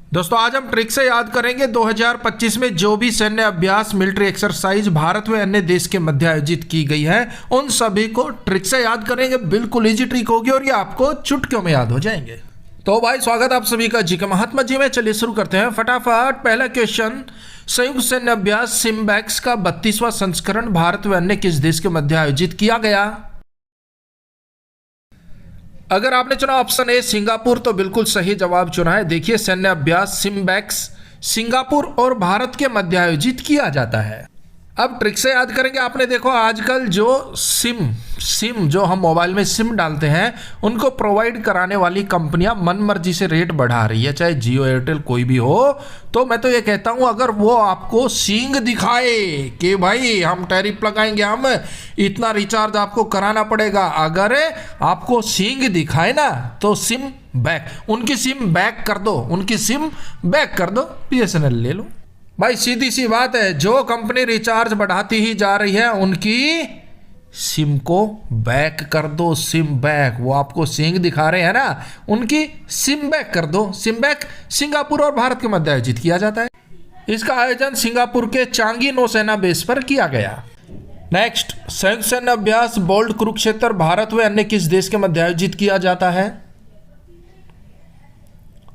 दोस्तों आज हम ट्रिक से याद करेंगे 2025 में जो भी सैन्य अभ्यास मिलिट्री एक्सरसाइज भारत व अन्य देश के मध्य आयोजित की गई है उन सभी को ट्रिक से याद करेंगे। बिल्कुल इजी ट्रिक होगी और ये आपको चुटकियों में याद हो जाएंगे। तो भाई स्वागत आप सभी का जी के महात्मा जी में। चलिए शुरू करते हैं फटाफट। पहला क्वेश्चन, संयुक्त सैन्य अभ्यास सिम्बैक्स का 32वां संस्करण भारत व अन्य किस देश के मध्य आयोजित किया गया? अगर आपने चुना ऑप्शन ए सिंगापुर तो बिल्कुल सही जवाब चुना है। देखिए सैन्य अभ्यास सिम्बैक्स सिंगापुर और भारत के मध्य आयोजित किया जाता है। अब ट्रिक से याद करेंगे। आपने देखो आजकल जो सिम जो हम मोबाइल में सिम डालते हैं उनको प्रोवाइड कराने वाली कंपनियां मन मर्जी से रेट बढ़ा रही है, चाहे जियो एयरटेल कोई भी हो। तो मैं तो ये कहता हूं अगर वो आपको सींग दिखाए कि भाई हम टैरिफ लगाएंगे, हम इतना रिचार्ज आपको कराना पड़ेगा, अगर आपको सींग दिखाए ना तो सिम बैक, उनकी सिम बैक कर दो, उनकी सिम बैक कर दो, बीएसएनएल ले लो। भाई सीधी सी बात है, जो कंपनी रिचार्ज बढ़ाती ही जा रही है उनकी सिम को बैक कर दो, सिम बैक। वो आपको सिंग दिखा रहे हैं ना, उनकी सिम बैक कर दो। सिम बैक सिंगापुर और भारत के मध्य आयोजित किया जाता है। इसका आयोजन सिंगापुर के चांगी नौसेना बेस पर किया गया। नेक्स्ट, संयुक्त सैन्य अभ्यास बोल्ट कुरुक्षेत्र भारत व अन्य किस देश के मध्य आयोजित किया जाता है?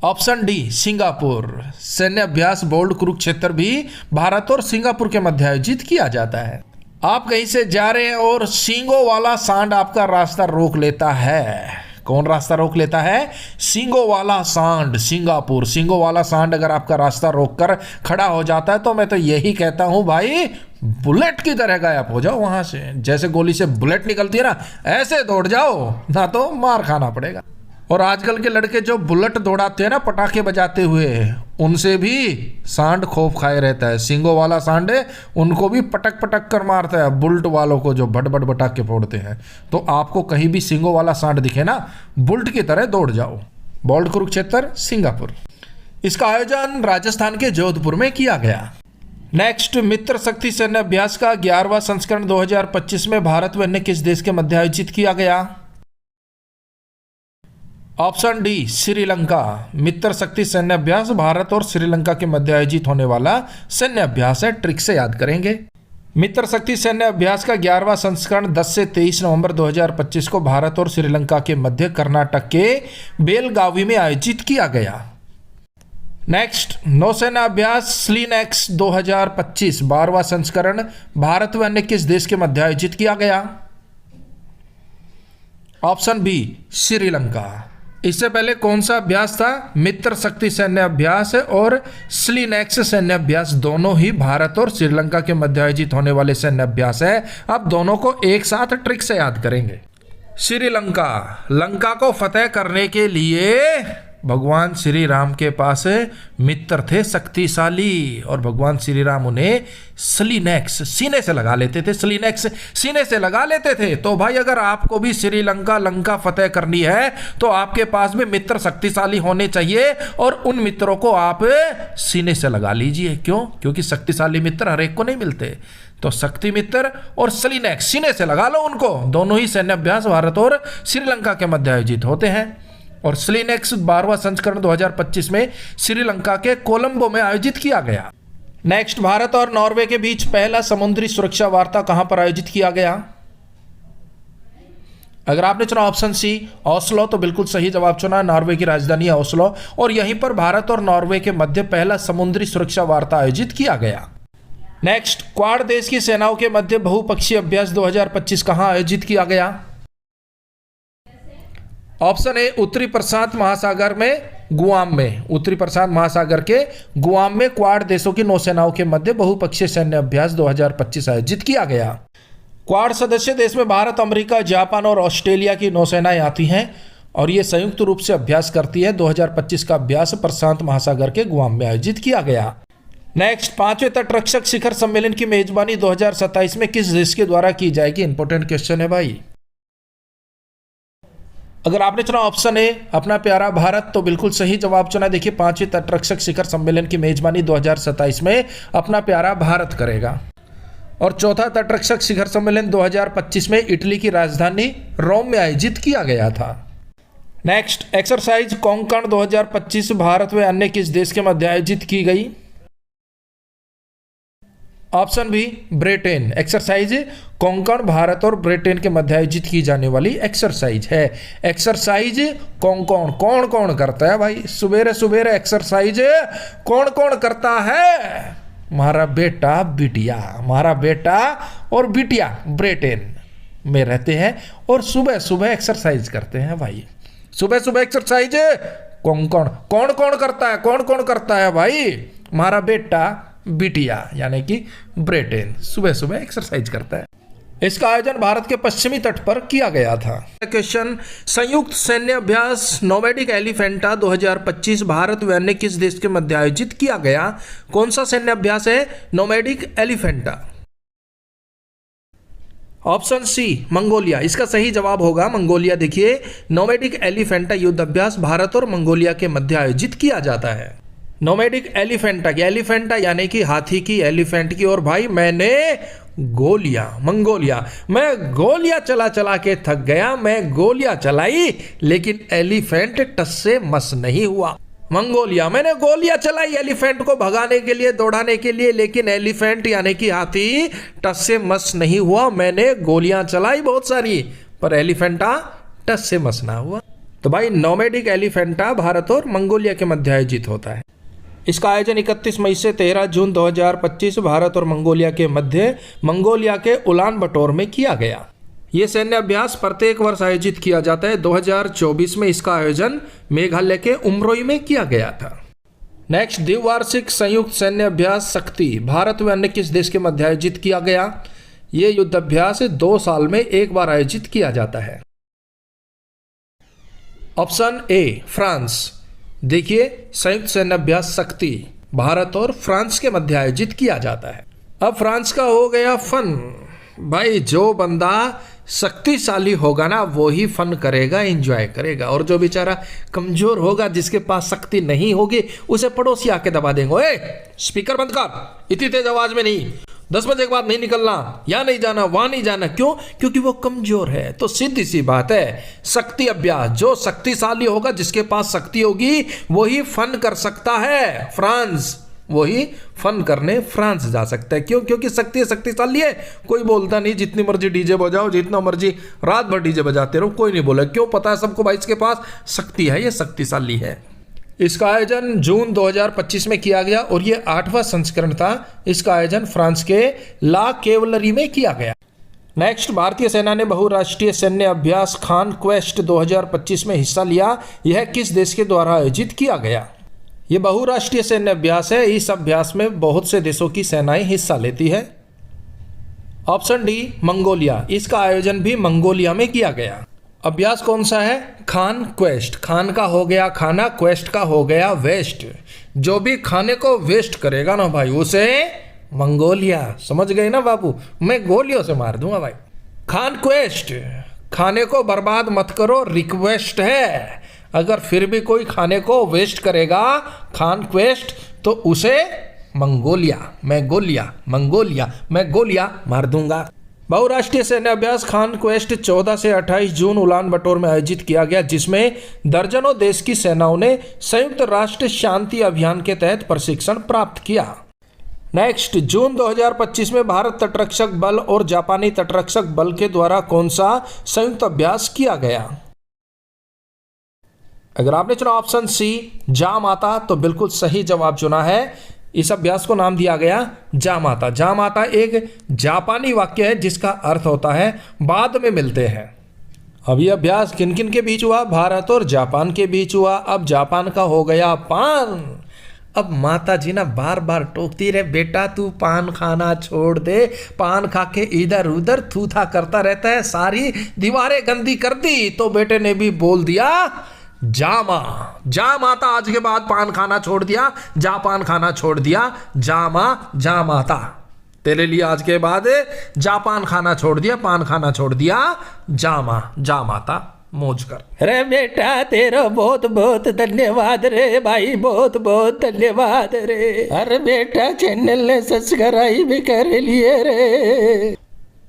Option D Singapore. सैन्य अभ्यास बोल्ट कुरुक्षेत्र भी भारत और सिंगापुर के मध्य आयोजित किया जाता है। आप कहीं से जा रहे हैं और सींगों वाला सांड आपका रास्ता रोक लेता है। कौन रास्ता रोक लेता है? सींगों वाला सांड। सिंगापुर सींगों वाला सांड अगर आपका रास्ता रोककर खड़ा हो जाता है तो मैं तो यही कहता हूं भाई बुलेट की तरह गायब हो जाओ वहां से। जैसे गोली से बुलेट निकलती है ना, ऐसे दौड़ जाओ, ना तो मार खाना पड़ेगा। और आजकल के लड़के जो बुलेट दौड़ाते हैं ना पटाखे बजाते हुए, उनसे भी सांड खौफ खाए रहता है। सींगों वाला सांड है, उनको भी पटक पटक कर मारता है बुलेट वालों को जो भट भट पटाखे फोड़ते हैं। तो आपको कहीं भी सींगों वाला सांड दिखे ना, बुलेट की तरह दौड़ जाओ। Bolt Kurukshetra Singapore. इसका आयोजन राजस्थान के जोधपुर में किया गया। नेक्स्ट, मित्र शक्ति सैन्य अभ्यास का 11वां संस्करण 2025 में भारत व अन्य किस देश के मध्य आयोजित किया गया? Option D Sri Lanka. मित्र शक्ति सैन्य अभ्यास भारत और श्रीलंका के मध्य आयोजित होने वाला सैन्य अभ्यास है। ट्रिक से याद करेंगे। मित्र शक्ति सैन्य अभ्यास का 11वां संस्करण 10 से 23 नवंबर 2025 को भारत और श्रीलंका के मध्य कर्नाटक के बेलगावी में आयोजित किया गया। नेक्स्ट, नौसेना अभ्यास स्लिनेक्स 2025 12वां संस्करण भारत व अन्य किस देश के मध्य आयोजित किया गया? Option B Sri Lanka. इससे पहले कौन सा अभ्यास था? मित्र शक्ति सैन्य अभ्यास और स्लिनेक्स सैन्य अभ्यास, दोनों ही भारत और श्रीलंका के मध्य आयोजित होने वाले सैन्य अभ्यास है। अब दोनों को एक साथ ट्रिक से याद करेंगे। श्रीलंका, लंका को फतेह करने के लिए भगवान श्री राम के पास मित्र थे शक्तिशाली, और भगवान श्री राम उन्हें स्लिनेक्स सीने से लगा लेते थे। स्लिनेक्स सीने से लगा लेते थे। तो भाई अगर आपको भी श्रीलंका लंका फतेह करनी है तो आपके पास भी मित्र शक्तिशाली होने चाहिए, और उन मित्रों को आप सीने से लगा लीजिए। क्यों? क्योंकि शक्तिशाली मित्र हर एक को नहीं मिलते। तो शक्ति मित्र और स्लिनेक्स सीने से लगा लो उनको। दोनों ही सैन्य अभ्यास भारत और श्रीलंका के मध्य आयोजित होते हैं। और स्लिनेक्स 12वां संस्करण 2025 में श्रीलंका के कोलंबो में आयोजित किया गया। नेक्स्ट, भारत और नॉर्वे के बीच पहला समुद्री सुरक्षा वार्ता कहां पर आयोजित किया गया? अगर आपने चुना ऑप्शन सी ओस्लो तो बिल्कुल सही जवाब चुना। नॉर्वे की राजधानी है ओस्लो, और यहीं पर भारत और नॉर्वे के मध्य पहला समुद्री सुरक्षा वार्ता आयोजित किया गया। नेक्स्ट, क्वाड देश की सेनाओं के मध्य बहुपक्षीय अभ्यास 2025 कहां आयोजित किया गया? ऑप्शन ए उत्तरी प्रशांत महासागर में गुआम में। उत्तरी प्रशांत महासागर के गुआम में क्वाड देशों की नौसेनाओं के मध्य बहुपक्षीय सैन्य अभ्यास 2025 आयोजित किया गया। क्वाड सदस्य देश में भारत, अमेरिका, जापान और ऑस्ट्रेलिया की नौसेनाएं आती हैं और ये संयुक्त रूप से अभ्यास करती है। 2025 का अभ्यास प्रशांत महासागर के गुआम में आयोजित किया गया। नेक्स्ट, 5वें तटरक्षक शिखर सम्मेलन की मेजबानी 2027 में किस देश के द्वारा की जाएगी? इंपॉर्टेंट क्वेश्चन है भाई। अगर आपने चुना ऑप्शन ए अपना प्यारा भारत तो बिल्कुल सही जवाब चुना। देखिए 5वें तटरक्षक शिखर सम्मेलन की मेजबानी 2027 में अपना प्यारा भारत करेगा। और चौथा तटरक्षक शिखर सम्मेलन 2025 में इटली की राजधानी रोम में आयोजित किया गया था। नेक्स्ट, एक्सरसाइज कोंकण 2025 भारत व अन्य किस देश के मध्य आयोजित की गई? Option B, Britain. Exercise Konkan Bharat और ब्रिटेन के मध्य आयोजित की जाने वाली एक्सरसाइज है। एक्सरसाइज कोंकण कौन कौन करता है भाई? सुबेरे सुबेरे एक्सरसाइज कौन कौन करता है? हमारा बेटा बिटिया, हमारा बेटा और बिटिया ब्रिटेन में रहते हैं और सुबह सुबह एक्सरसाइज करते हैं भाई। सुबह सुबह एक्सरसाइज कोंकण कौन कौन करता है? कौन कौन करता है भाई? हमारा बेटा बिटिया यानी कि ब्रिटेन सुबह सुबह एक्सरसाइज करता है। इसका आयोजन भारत के पश्चिमी तट पर किया गया था। क्वेश्चन, संयुक्त सैन्य अभ्यास नोमैडिक एलिफेंटा 2025 भारत व अन्य किस देश के मध्य आयोजित किया गया? कौन सा सैन्य अभ्यास है nomadic elephant? Option C, Mongolia. इसका सही जवाब होगा मंगोलिया। देखिए, नोमैडिक एलिफेंटा युद्ध अभ्यास भारत और मंगोलिया के मध्य आयोजित किया जाता है। नोमैडिक एलिफेंटा की, एलिफेंटा यानी कि हाथी की, एलिफेंट की, और भाई मैंने गोलियां, मंगोलिया, मैं गोलियां चला चला के थक गया, मैं गोलियां चलाई लेकिन एलिफेंट टस से मस नहीं हुआ। मंगोलिया, मैंने गोलियां चलाई एलिफेंट को भगाने के लिए, दौड़ाने के लिए, लेकिन एलिफेंट यानी कि हाथी टस से मस नहीं हुआ। मैंने गोलियां चलाई बहुत सारी पर एलिफेंटा टस से मस ना हुआ। तो भाई नोमैडिक एलिफेंटा भारत और मंगोलिया के मध्य आयोजित होता है। इसका आयोजन 31 मई से 13 जून 2025 भारत और मंगोलिया के मध्य मंगोलिया के उलान बटोर में किया गया। ये सैन्य अभ्यास प्रत्येक वर्ष आयोजित किया जाता है। 2024 में इसका आयोजन मेघालय के उमरोई में किया गया था। नेक्स्ट, द्विवार्षिक संयुक्त सैन्य अभ्यास शक्ति भारत व अन्य किस देश के मध्य आयोजित किया गया? ये युद्ध अभ्यास 2 साल में एक बार आयोजित किया जाता है। Option A, France. देखिए, संयुक्त सैन्य अभ्यास शक्ति भारत और फ्रांस के मध्य आयोजित किया जाता है। अब फ्रांस का हो गया फन। भाई जो बंदा शक्तिशाली होगा ना वो ही फन करेगा, एंजॉय करेगा, और जो बेचारा कमजोर होगा, जिसके पास शक्ति नहीं होगी, उसे पड़ोसी आके दबा देंगे। ओए स्पीकर बंद कर, इतनी तेज आवाज में नहीं, 10 बजे के बाद नहीं निकलना, यहाँ नहीं जाना, वहां नहीं जाना। क्यों? क्योंकि वो कमजोर है। तो सीधी सी बात है, शक्ति अभ्यास, जो शक्तिशाली होगा, जिसके पास शक्ति होगी, वही फन कर सकता है। फ्रांस वही फन करने फ्रांस जा सकता है। क्यों? क्योंकि शक्तिशाली है। कोई बोलता नहीं, जितनी मर्जी डीजे बजाओ, जितना मर्जी रात भर डीजे बजाते रहो, कोई नहीं बोला। क्यों? पता है सबको भाई इसके पास शक्ति है, ये शक्तिशाली है। इसका आयोजन जून 2025 में किया गया और ये 8वां संस्करण था। इसका आयोजन फ्रांस के ला केवलरी में किया गया। नेक्स्ट, भारतीय सेना ने बहुराष्ट्रीय सैन्य अभ्यास खान क्वेस्ट 2025 में हिस्सा लिया। यह किस देश के द्वारा आयोजित किया गया? यह बहुराष्ट्रीय सैन्य अभ्यास है। इस अभ्यास में बहुत से देशों की सेनाएं हिस्सा लेती है। Option D, Mongolia. इसका आयोजन भी मंगोलिया में किया गया। अभ्यास कौन सा है? खान क्वेस्ट। खान का हो गया खाना, क्वेस्ट का हो गया वेस्ट। जो भी खाने को वेस्ट करेगा ना भाई, उसे मंगोलिया, समझ गए ना बाबू, मैं गोलियों से मार दूंगा भाई। खान क्वेस्ट, खाने को बर्बाद मत करो, रिक्वेस्ट है। अगर फिर भी कोई खाने को वेस्ट करेगा, खान क्वेस्ट, तो उसे मंगोलिया, मैं गोलिया, मंगोलिया, मैं गोलिया मार दूंगा। बहुराष्ट्रीय सैन्य अभ्यास खान क्वेस्ट 14 से 28 जून उलान बटोर में आयोजित किया गया, जिसमें दर्जनों देश की सेनाओं ने संयुक्त राष्ट्र शांति अभियान के तहत प्रशिक्षण प्राप्त किया। नेक्स्ट, जून 2025 में भारत तटरक्षक बल और जापानी तटरक्षक बल के द्वारा कौन सा संयुक्त अभ्यास किया गया? अगर आपने चुना ऑप्शन सी, जामाता, तो बिल्कुल सही जवाब चुना है। इस अभ्यास को नाम दिया गया जामाता। जामाता एक जापानी वाक्य है जिसका अर्थ होता है बाद में मिलते हैं। अब यह अभ्यास किन किन के बीच हुआ? भारत और जापान के बीच हुआ। अब जापान का हो गया पान। अब माता जी ना बार बार टोकती रहे, बेटा तू पान खाना छोड़ दे, पान खा के इधर उधर थूथा करता रहता है, सारी दीवारें गंदी कर दी। तो बेटे ने भी बोल दिया जा माता, आज के बाद पान खाना छोड़ दिया, जापान खाना छोड़ दिया, जा माता, तेरे लिए आज के बाद जापान खाना छोड़ दिया, पान खाना छोड़ दिया, जा माता, मौज कर। अरे बेटा तेरा बहुत बहुत धन्यवाद रे भाई, बहुत बहुत धन्यवाद रे। अरे बेटा चैनल ने सब्सक्राइब कर लिए रे।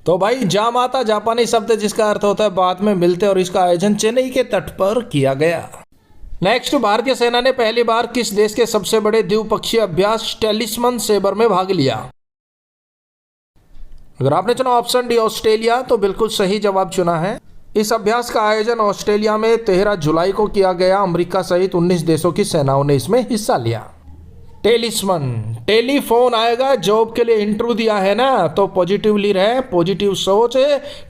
तो भाई जामाता जापानी शब्द है जिसका अर्थ होता है बाद में मिलते, और इसका आयोजन चेन्नई के तट पर किया गया। नेक्स्ट, भारतीय सेना ने पहली बार किस देश के सबसे बड़े द्विपक्षीय अभ्यास टेलिस्मन सेबर में भाग लिया? अगर आपने चुना ऑप्शन डी ऑस्ट्रेलिया तो बिल्कुल सही जवाब चुना है। इस अभ्यास का आयोजन ऑस्ट्रेलिया में 13 जुलाई को किया गया। अमेरिका सहित 19 देशों की सेनाओं ने इसमें हिस्सा लिया। टेलिस्मन, टेलीफोन आएगा, जॉब के लिए इंटरव्यू दिया है ना तो पॉजिटिवली रहे, पॉजिटिव सोच,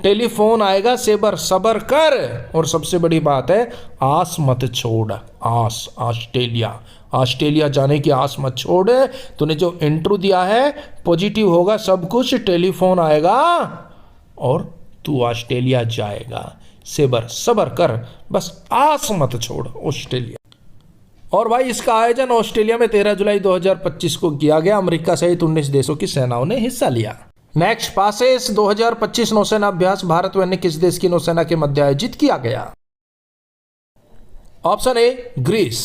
टेलीफोन आएगा, सेबर सबर कर, और सबसे बड़ी बात है आस मत छोड़, आस, ऑस्ट्रेलिया जाने की आस मत छोड़। तूने जो इंटरव्यू दिया है पॉजिटिव होगा सब कुछ, टेलीफोन आएगा और तू ऑस्ट्रेलिया जाएगा, सेबर सबर कर, बस आस मत छोड़ ऑस्ट्रेलिया। और भाई इसका आयोजन ऑस्ट्रेलिया में 13 जुलाई 2025 को किया गया। अमेरिका सहित 19 देशों की सेनाओं ने हिस्सा लिया। नेक्स्ट, पासेस 2025 नौसेना अभ्यास भारत व अन्य किस देश की नौसेना के मध्य आयोजित किया गया? Option A Greece.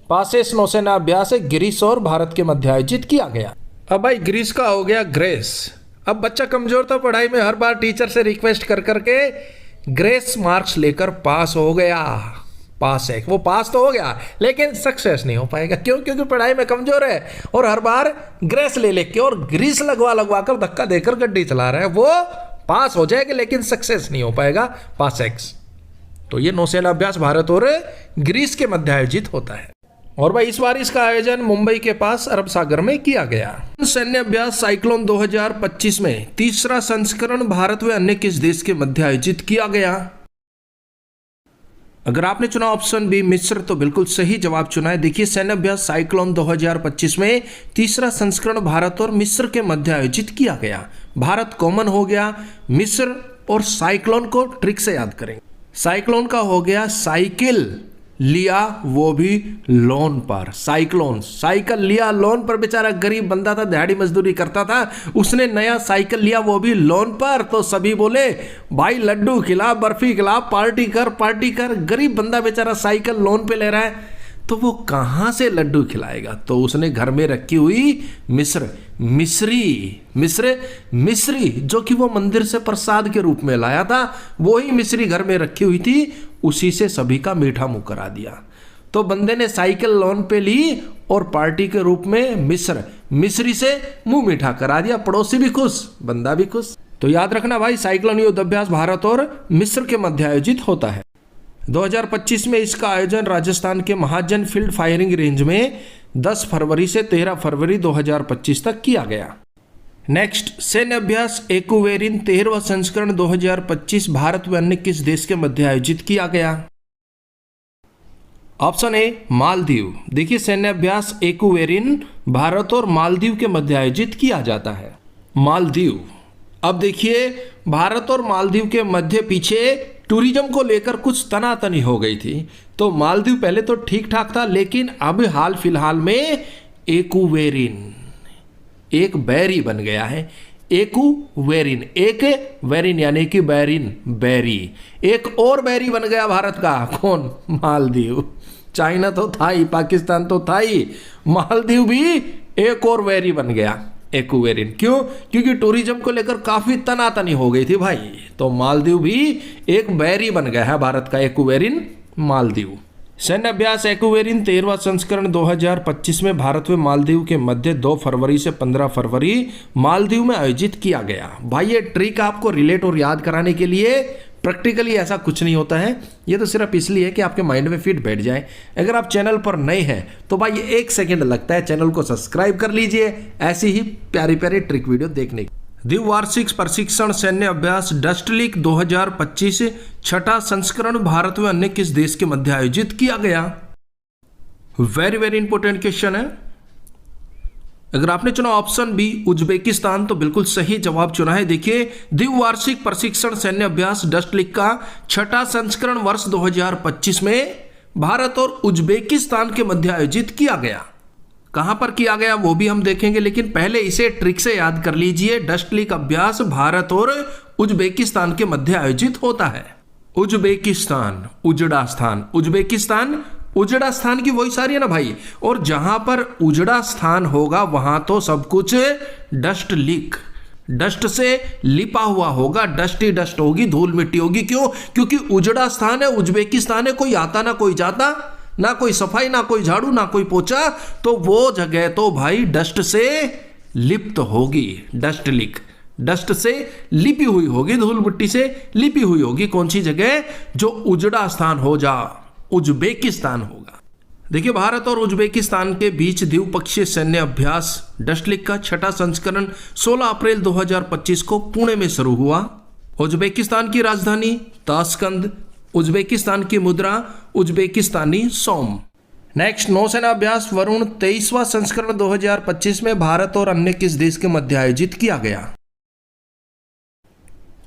पासेस नौसेना अभ्यास ग्रीस और भारत के मध्य आयोजित किया गया। अब भाई ग्रीस का हो गया ग्रेस। अब बच्चा कमजोर तो पढ़ाई में हर बार टीचर से रिक्वेस्ट कर करके ग्रेस मार्क्स लेकर पास हो गया, पास है, वो पास तो हो गया लेकिन सक्सेस नहीं हो पाएगा। क्यों? क्योंकि पढ़ाई में कमजोर है और हर बार ग्रेस ले लेके और ग्रीस लगवा कर धक्का देकर गड्डी चला रहा है। वो पास हो जाएगा लेकिन सक्सेस नहीं हो पाएगा, पास एक्स। तो ये नौसेना अभ्यास भारत और ग्रीस के मध्य आयोजित होता है। और भाई इस बार इसका आयोजन मुंबई के पास अरब सागर में किया गया। सैन्य अभ्यास साइक्लोन 2025 में तीसरा संस्करण भारत व अन्य किस देश के मध्य आयोजित किया गया? अगर आपने चुना ऑप्शन बी मिस्र तो बिल्कुल सही जवाब चुना है। देखिए सैन्य अभ्यास साइक्लोन 2025 में तीसरा संस्करण भारत और मिस्र के मध्य आयोजित किया गया। भारत कॉमन हो गया, मिस्र और साइक्लोन को ट्रिक से याद करेंगे। साइक्लोन का हो गया साइकिल लिया वो भी लोन पर, साइक्लोन साइकिल लिया लोन पर, बेचारा गरीब बंदा था, दिहाड़ी मजदूरी करता था, उसने नया साइकिल लिया वो भी लोन पर। तो सभी बोले भाई लड्डू खिला, बर्फी खिला, पार्टी कर। गरीब बंदा बेचारा साइकिल लोन पे ले रहा है तो वो कहाँ से लड्डू खिलाएगा? तो उसने घर में रखी हुई मिश्री जो कि वो मंदिर से प्रसाद के रूप में लाया था, वो ही मिश्री घर में रखी हुई थी, उसी से सभी का मीठा मुंह करा दिया। तो बंदे ने साइकिल लोन पे ली और पार्टी के रूप में मिश्री से मुंह मीठा करा दिया। पड़ोसी भी खुश, बंदा भी खुश। तो याद रखना भाई साइक्लोन युद्ध अभ्यास भारत और मिस्र के मध्य आयोजित होता है। 2025 में इसका आयोजन राजस्थान के महाजन फील्ड फायरिंग रेंज में 10 फरवरी से 13 फरवरी 2025 तक किया गया। नेक्स्ट, सैन्य अभ्यास एक्वेरिन 13वां संस्करण 2025 भारत व अन्य किस देश के मध्य आयोजित किया गया? Option A Maldives. देखिए सैन्य अभ्यास एक्वेरिन भारत और मालदीव के मध्य आयोजित किया जाता है। मालदीव, अब देखिए भारत और मालदीव के मध्य पीछे टूरिज्म को लेकर कुछ तनातनी हो गई थी। तो मालदीव पहले तो ठीक ठाक था लेकिन अब हाल फिलहाल में एक्वेरिन एक बैरी बन गया है। एक्वेरिन, एक वेरिन यानी कि बैरी, एक और बैरी बन गया भारत का। कौन? मालदीव। चाइना तो था ही, पाकिस्तान तो था ही, मालदीव भी एक और बैरी बन गया, एक्वेरिन। क्यों? क्योंकि टूरिज्म को लेकर काफी तनातनी हो गई थी भाई। तो मालदीव भी एक बैरी बन गया है भारत का, एक्वेरिन मालदीव। सैन्य अभ्यास एक्वेरिन 13वां संस्करण 2025 में भारत व मालदीव के मध्य 2 फरवरी से 15 फरवरी मालदीव में आयोजित किया गया। भाई ये ट्रिक आपको रिलेट और याद कराने के लिए, प्रैक्टिकली ऐसा कुछ नहीं होता है, ये तो सिर्फ इसलिए कि आपके माइंड में फिट बैठ जाए। अगर आप चैनल पर नए हैं तो भाई ये 1 सेकंड लगता है, चैनल को सब्सक्राइब कर लीजिए ऐसी ही प्यारी प्यारी ट्रिक वीडियो देखने की। द्विवार्षिक प्रशिक्षण सैन्य अभ्यास डस्टलिक 2025 छठा संस्करण भारत व अन्य किस देश के मध्य आयोजित किया गया? वेरी वेरी इंपॉर्टेंट क्वेश्चन है। अगर आपने चुना ऑप्शन बी उज्बेकिस्तान तो बिल्कुल सही जवाब चुना है। देखिए द्विवार्षिक प्रशिक्षण सैन्य अभ्यास डस्टलिक का छठा संस्करण वर्ष 2025 में भारत और उज्बेकिस्तान के मध्य आयोजित किया गया। कहां पर किया गया वो भी हम देखेंगे, लेकिन पहले इसे ट्रिक से याद कर लीजिए। डस्टलिक अभ्यास भारत और उज्बेकिस्तान के मध्य आयोजित होता है। उज्बेकिस्तान, उजड़ा स्थान, उज्बेकिस्तान उजड़ा स्थान की वही सारी है ना भाई। और जहां पर उजड़ा स्थान होगा वहां तो सब कुछ डस्टलिक, डस्ट से लिपा हुआ होगा, डस्ट ही डस्ट होगी, धूल मिट्टी होगी। क्यों? क्योंकि उजड़ा स्थान है, उज्बेकिस्तान है, कोई आता ना कोई जाता, ना कोई सफाई, ना कोई झाड़ू, ना कोई पोछा, तो वो जगह तो भाई डस्ट से लिप्त होगी। डस्ट से लिपी हुई होगी, धूल मिट्टी से लिपी हुई होगी। कौन सी जगह? जो उजड़ा स्थान हो जा, उज्बेकिस्तान होगा। देखिए, भारत और उज्बेकिस्तान के बीच द्विपक्षीय सैन्य अभ्यास डस्टलिक का छठा संस्करण 16 अप्रैल 2025 को पुणे में शुरू हुआ। उज्बेकिस्तान की राजधानी ताशकंद, उज्बेकिस्तान की मुद्रा उज्बेकिस्तानी सोम। नेक्स्ट, नौसेना अभ्यास वरुण 23वां संस्करण 2025 में भारत और अन्य किस देश के मध्य आयोजित किया गया?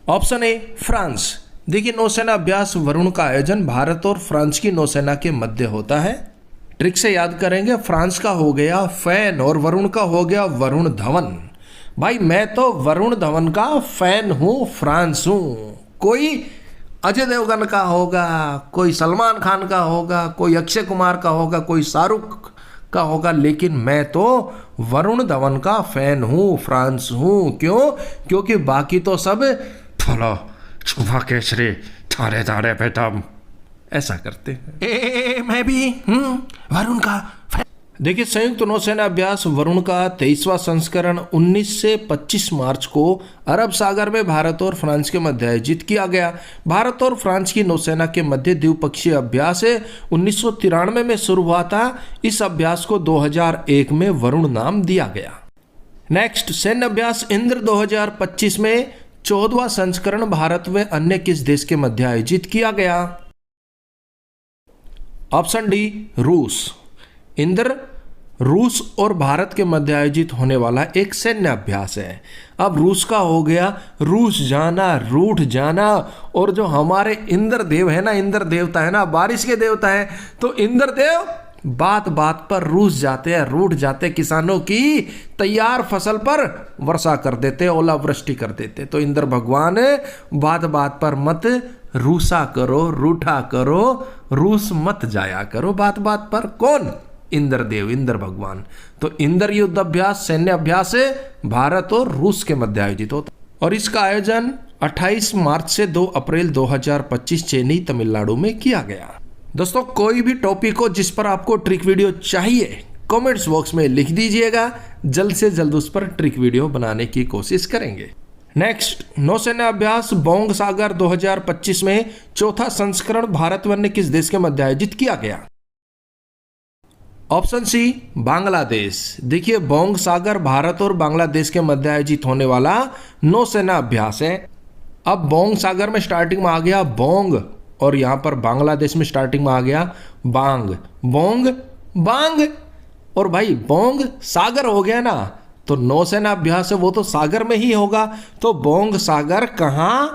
Option A, France. देखिए, नौसेना अभ्यास वरुण का आयोजन भारत और फ्रांस की नौसेना के मध्य होता है। ट्रिक से याद करेंगे, फ्रांस का हो गया फैन और वरुण का हो गया वरुण धवन। भाई मैं तो वरुण धवन का फैन हूं, फ्रांस हूं। कोई अजय देवगन का होगा, कोई सलमान खान का होगा, कोई अक्षय कुमार का होगा, कोई शाहरुख का होगा, लेकिन मैं तो वरुण धवन का फैन हूं, फ्रांस हूं। क्यों? क्योंकि बाकी तो सब फलो छुपा केसरी थारे थारे पे तम ऐसा करते हैं। मैं भी वरुण का फैन। देखिए, संयुक्त नौसेना अभ्यास वरुण का 23वां संस्करण 19 से 25 मार्च को अरब सागर में भारत और फ्रांस के मध्य आयोजित किया गया। भारत और फ्रांस की नौसेना के मध्य द्विपक्षीय अभ्यास 1993 में शुरू हुआ था। इस अभ्यास को 2001 में वरुण नाम दिया गया। नेक्स्ट, सैन्य अभ्यास इंद्र 2025 में 14वां संस्करण भारत व अन्य किस देश के मध्य आयोजित किया गया? ऑप्शन डी, रूस। इंद्र रूस और भारत के मध्य आयोजित होने वाला एक सैन्य अभ्यास है। अब रूस का हो गया रूस जाना, रूठ जाना, और जो हमारे इंद्र देव है ना, इंद्र देवता है ना, बारिश के देवता है, तो इंद्र देव बात बात पर रूस जाते हैं, रूठ जाते, किसानों की तैयार फसल पर वर्षा कर देते, ओलावृष्टि कर देते। तो इंद्र भगवान बात बात पर मत रूसा करो, रूठा करो, रूस मत जाया करो बात बात पर। कौन? इंद्र देव, इंद्र भगवान। तो इंद्र युद्ध अभ्यास सैन्य अभ्यास भारत और रूस के मध्य आयोजित होता और इसका आयोजन 28 मार्च से 2 अप्रैल 2025 चेन्नई, तमिलनाडु में किया गया। दोस्तों, कोई भी टॉपिक हो जिस पर आपको ट्रिक वीडियो चाहिए, कमेंट्स बॉक्स में लिख दीजिएगा, जल्द से जल्द उस पर ट्रिक वीडियो बनाने की कोशिश करेंगे। नेक्स्ट, नौसेना अभ्यास बोंग सागर 2025 में चौथा संस्करण भारत व अन्य किस देश के मध्य आयोजित किया गया? Option C, Bangladesh. देखिए, बोंग सागर भारत और बांग्लादेश के मध्य आयोजित होने वाला नौसेना अभ्यास है। अब बोंग सागर में स्टार्टिंग में आ गया बोंग, और यहां पर बांग्लादेश में स्टार्टिंग में आ गया बांग, बोंग बांग, और भाई बोंग सागर हो गया ना, तो नौसेना अभ्यास है वो तो सागर में ही होगा। तो बोंग सागर कहां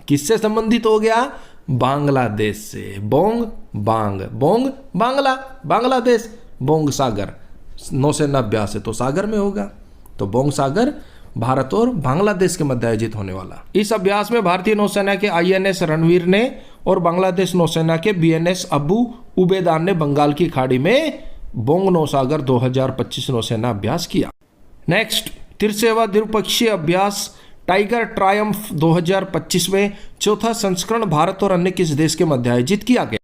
किससे संबंधित हो गया? बांग्लादेश से। बोंग बांग, बोंग बांग्लादेश, बोंग सागर नौसेना अभ्यास है तो सागर में होगा। तो बोंग सागर भारत और बांग्लादेश के मध्य आयोजित होने वाला। इस अभ्यास में भारतीय नौसेना के INS रणवीर ने और बांग्लादेश नौसेना के BNS अबू उबेदान ने बंगाल की खाड़ी में बोंग नौसागर 2025 नौसेना अभ्यास किया। नेक्स्ट, 63वां द्विपक्षीय अभ्यास टाइगर ट्रायम्फ 2025 में चौथा संस्करण भारत और अन्य किस देश के मध्य आयोजित किया गया?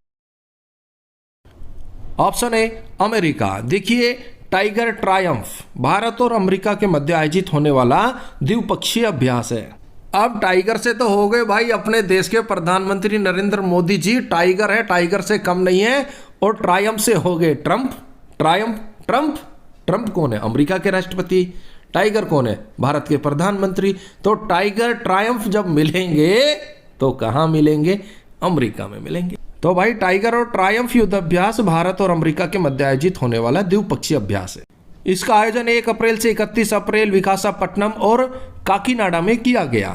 Option A, America. देखिए, टाइगर ट्रायम्फ भारत और अमेरिका के मध्य आयोजित होने वाला द्विपक्षीय अभ्यास है। अब टाइगर से तो हो गए भाई अपने देश के प्रधानमंत्री नरेंद्र मोदी जी, टाइगर है, टाइगर से कम नहीं है। और ट्रायम्फ से हो गए ट्रंप, ट्रंप कौन है? अमेरिका के राष्ट्रपति। टाइगर कौन है? भारत के प्रधानमंत्री। तो टाइगर ट्रायम्फ जब मिलेंगे तो कहां मिलेंगे? अमेरिका में मिलेंगे। तो भाई टाइगर और ट्रायम्फ युद्ध अभ्यास भारत और अमेरिका के मध्य आयोजित होने वाला द्विपक्षीय अभ्यास है। इसका आयोजन 1 अप्रैल से 31 अप्रैल विशाखापट्टनम और काकीनाडा में किया गया।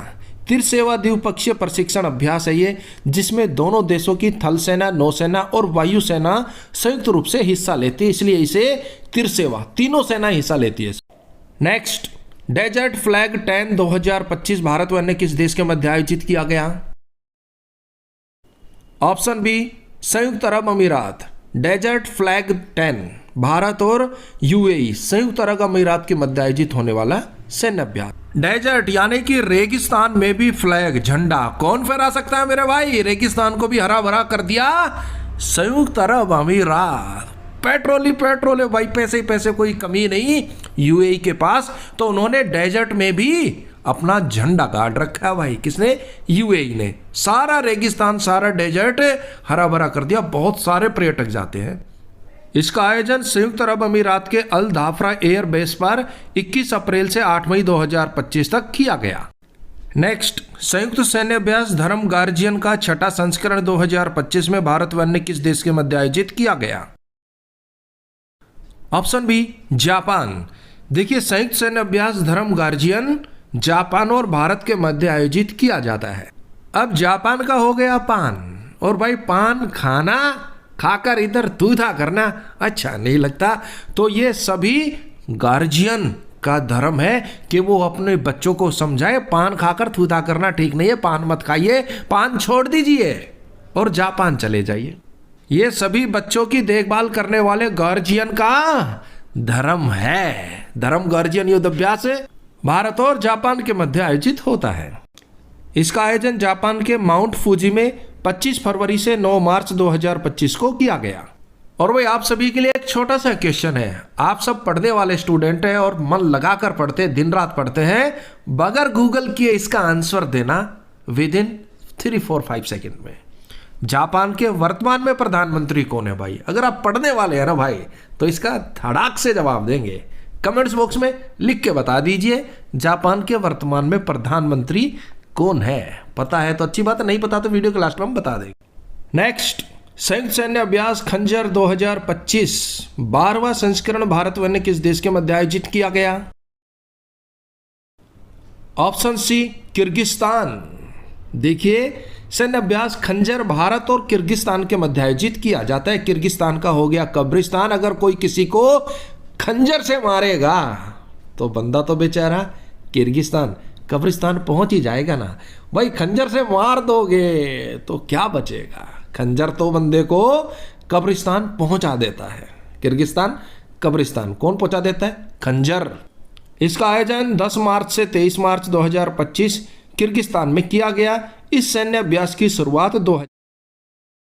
63वां द्विपक्षीय प्रशिक्षण अभ्यास है ये, जिसमें दोनों देशों की थल सेना, नौसेना और वायुसेना संयुक्त रूप से हिस्सा लेती है, इसलिए इसे 63वां, तीनों सेना हिस्सा लेती है। नेक्स्ट, डेजर्ट फ्लैग 10 2025 भारत व अन्य किस देश के मध्य आयोजित किया गया? ऑप्शन बी, संयुक्त अरब अमीरात। डेजर्ट फ्लैग 10 भारत और UAE संयुक्त अरब अमीरात के मध्य आयोजित होने वाला सैन्य अभ्यास। डेजर्ट यानी कि रेगिस्तान में भी फ्लैग, झंडा कौन फहरा सकता है मेरे भाई? रेगिस्तान को भी हरा भरा कर दिया संयुक्त अरब अमीरात। पेट्रोल ही पेट्रोल है भाई, पैसे ही पैसे, कोई कमी नहीं यूएई के पास। तो उन्होंने डेजर्ट में भी अपना झंडा गाड़ रखा है भाई। किसने? यूएई ने। सारा रेगिस्तान, सारा डेजर्ट हरा भरा कर दिया, बहुत सारे पर्यटक जाते हैं। इसका आयोजन संयुक्त अरब अमीरात के अल धाफरा एयर बेस पर 21 अप्रैल से 8 मई 2025 तक किया गया। नेक्स्ट, संयुक्त सैन्य अभ्यास धर्म गार्जियन का छठा संस्करण 2025 में भारत व अन्य किस देश के मध्य आयोजित किया गया? Option B, Japan. देखिए, संयुक्त सैन्य अभ्यास धर्म गार्जियन जापान और भारत के मध्य आयोजित किया जाता है। अब जापान का हो गया पान, और भाई पान खाना, खाकर इधर थूथा करना अच्छा नहीं लगता। तो ये सभी गार्जियन का धर्म है कि वो अपने बच्चों को समझाए पान खाकर थूथा करना ठीक नहीं है, पान मत खाइए, पान छोड़ दीजिए और जापान चले जाइए। ये सभी बच्चों की देखभाल करने वाले गार्जियन का धर्म है। धर्म गार्जियन युद्ध अभ्यास भारत और जापान के मध्य आयोजित होता है। इसका आयोजन जापान के माउंट फूजी में 25 फरवरी से 9 मार्च 2025 को किया गया। और वही आप सभी के लिए एक छोटा सा क्वेश्चन है। आप सब पढ़ने वाले स्टूडेंट हैं और मन लगाकर पढ़ते, दिन रात पढ़ते हैं, बगैर गूगल किए इसका आंसर देना विद इन 3-4-5 सेकेंड में। जापान के वर्तमान में प्रधानमंत्री कौन है भाई? अगर आप पढ़ने वाले हैं ना भाई, तो इसका धड़ाक से जवाब देंगे। कमेंट्स बॉक्स में लिख के बता दीजिए जापान के वर्तमान में प्रधानमंत्री कौन है। पता है तो अच्छी बात है, नहीं पता तो वीडियो के लास्ट में हम बता देंगे। नेक्स्ट, संयुक्त सैन्य अभ्यास खंजर 2025 12वां संस्करण भारत व अन्य किस देश के मध्य आयोजित किया गया? Option C, Kyrgyzstan. देखिए, सैन्य अभ्यास खंजर भारत और किर्गिस्तान के मध्य आयोजित किया जाता है। किर्गिस्तान का हो गया कब्रिस्तान। अगर कोई किसी को खंजर से मारेगा तो बंदा तो बेचारा किर्गिस्तान, कब्रिस्तान पहुंच ही जाएगा ना भाई। खंजर से मार दोगे तो क्या बचेगा? खंजर तो बंदे को कब्रिस्तान पहुंचा देता है। किर्गिस्तान, कब्रिस्तान कौन पहुंचा देता है? खंजर। इसका आयोजन 10 मार्च से 23 मार्च 2025 किर्गिस्तान में किया गया। इस सैन्य अभ्यास की शुरुआत